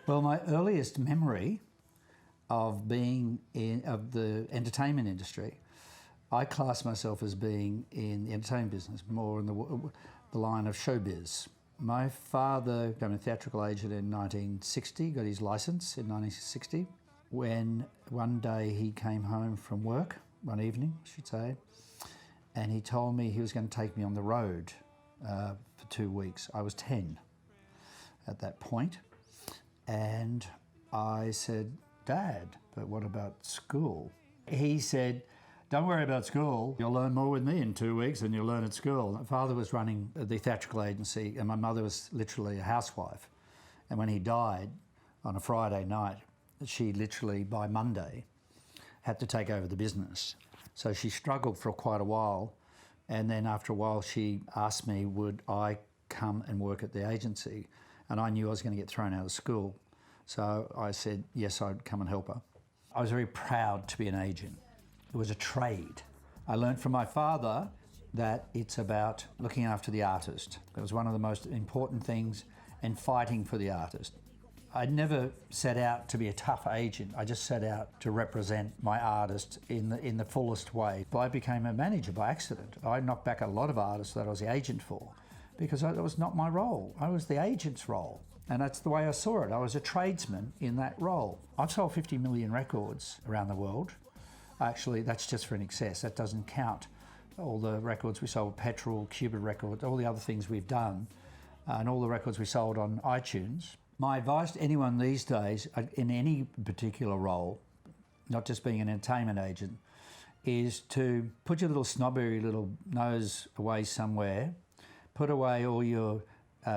Well, my earliest memory of being of the entertainment industry, I class myself as being in the entertainment business, more in the line of showbiz. My father became a theatrical agent in 1960, got his licence in 1960, when one day he came home from work, one evening, I should say, and he told me he was going to take me on the road for 2 weeks. I was 10 at that point, and I said, "Dad, but what about school?" He said, "Don't worry about school. You'll learn more with me in 2 weeks than you'll learn at school." My father was running the theatrical agency and my mother was literally a housewife. And when he died on a Friday night, she literally, by Monday, had to take over the business. So she struggled for quite a while. And then after a while, she asked me, would I come and work at the agency? And I knew I was going to get thrown out of school. So I said, yes, I'd come and help her. I was very proud to be an agent. It was a trade. I learned from my father that it's about looking after the artist. It was one of the most important things, and fighting for the artist. I never set out to be a tough agent. I just set out to represent my artist in the fullest way. I became a manager by accident. I knocked back a lot of artists that I was the agent for because that was not my role. I was the agent's role. And that's the way I saw it. I was a tradesman in that role. I've sold 50 million records around the world. Actually, that's just for INXS. That doesn't count all the records we sold, Petrol, Cuba Records, all the other things we've done, and all the records we sold on iTunes. My advice to anyone these days, in any particular role, not just being an entertainment agent, is to put your little snobbery little nose away somewhere, put away all your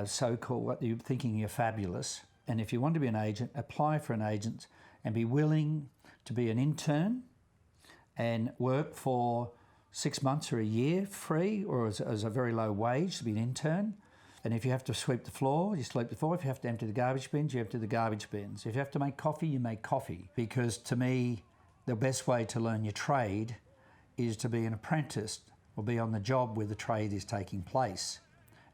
so-called, what you're thinking you're fabulous, and if you want to be an agent, apply for an agent and be willing to be an intern and work for 6 months or a year free or as a very low wage to be an intern. And if you have to sweep the floor, you sweep the floor. If you have to empty the garbage bins, you empty the garbage bins. If you have to make coffee, you make coffee. Because to me, the best way to learn your trade is to be an apprentice or be on the job where the trade is taking place.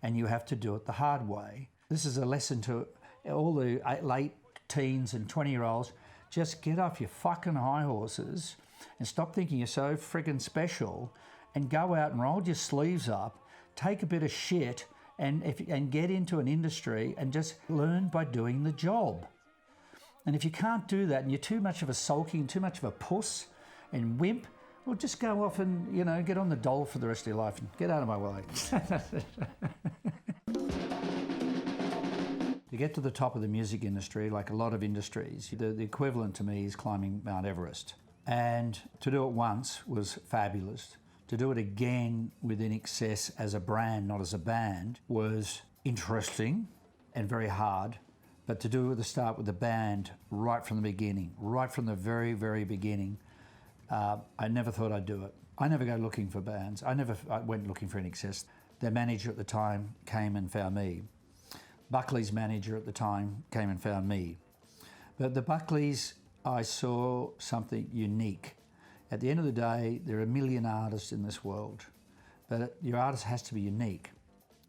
And you have to do it the hard way. This is a lesson to all the late teens and 20-year-olds. Just get off your fucking high horses and stop thinking you're so friggin' special and go out and roll your sleeves up, take a bit of shit and get into an industry and just learn by doing the job. And if you can't do that and you're too much of a sulky and too much of a puss and wimp, well, just go off and, get on the dole for the rest of your life and get out of my way. To get to the top of the music industry, like a lot of industries, the equivalent to me is climbing Mount Everest. And to do it once was fabulous. To do it again with INXS as a brand, not as a band, was interesting and very hard. But to do it at the start with the band right from the beginning, right from the very, very beginning, I never thought I'd do it. I never go looking for bands. I went looking for INXS. Their manager at the time came and found me. Buckley's manager at the time came and found me. But the Buckleys, I saw something unique. At the end of the day, there are a million artists in this world, but your artist has to be unique.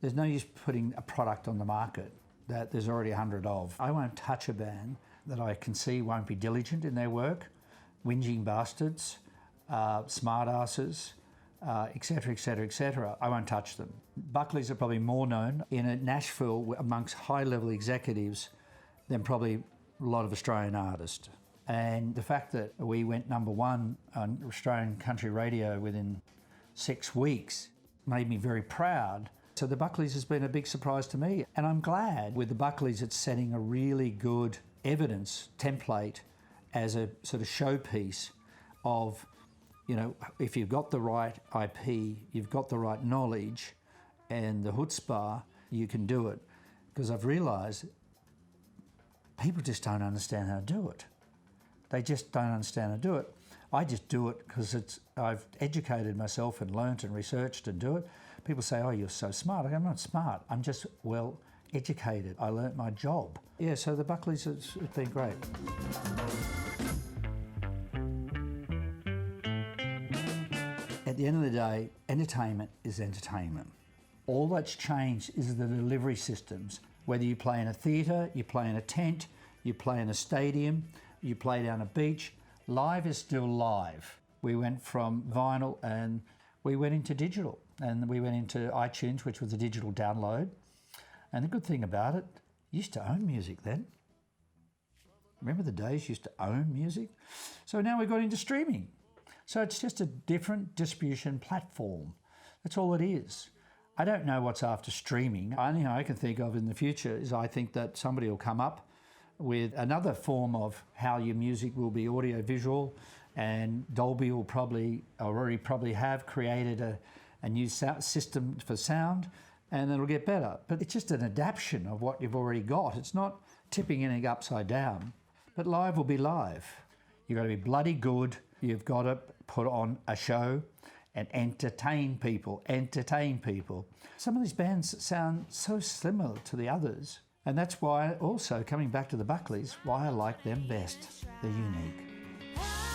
There's no use putting a product on the market that there's already 100 of. I won't touch a band that I can see won't be diligent in their work, whinging bastards, smart asses, etc., etc., etc. I won't touch them. Buckley's are probably more known in Nashville amongst high-level executives than probably a lot of Australian artists. And the fact that we went #1 on Australian country radio within 6 weeks made me very proud. So the Buckleys has been a big surprise to me. And I'm glad with the Buckleys it's setting a really good evidence template as a sort of showpiece of, if you've got the right IP, you've got the right knowledge and the chutzpah, you can do it. Because I've realised people just don't understand how to do it. They just don't understand how to do it. I just do it because I've educated myself and learnt and researched and do it. People say, oh, you're so smart. I'm not smart. I'm just well educated. I learnt my job. Yeah, so the Buckleys, it's been great. At the end of the day, entertainment is entertainment. All that's changed is the delivery systems. Whether you play in a theatre, you play in a tent, you play in a stadium, you play down a beach. Live is still live. We went from vinyl and we went into digital, and we went into iTunes, which was a digital download. And the good thing about it, you used to own music then. Remember the days you used to own music? So now we've got into streaming. So it's just a different distribution platform. That's all it is. I don't know what's after streaming. The only thing I can think of in the future is I think that somebody will come up with another form of how your music will be audio visual, and Dolby will probably have created a new sound system for sound, and it'll get better. But it's just an adaptation of what you've already got. It's not tipping anything upside down. But live will be live. You've got to be bloody good. You've got to put on a show and entertain people. Some of these bands sound so similar to the others. And that's why also, coming back to the Buckleys, why I like them best. They're unique.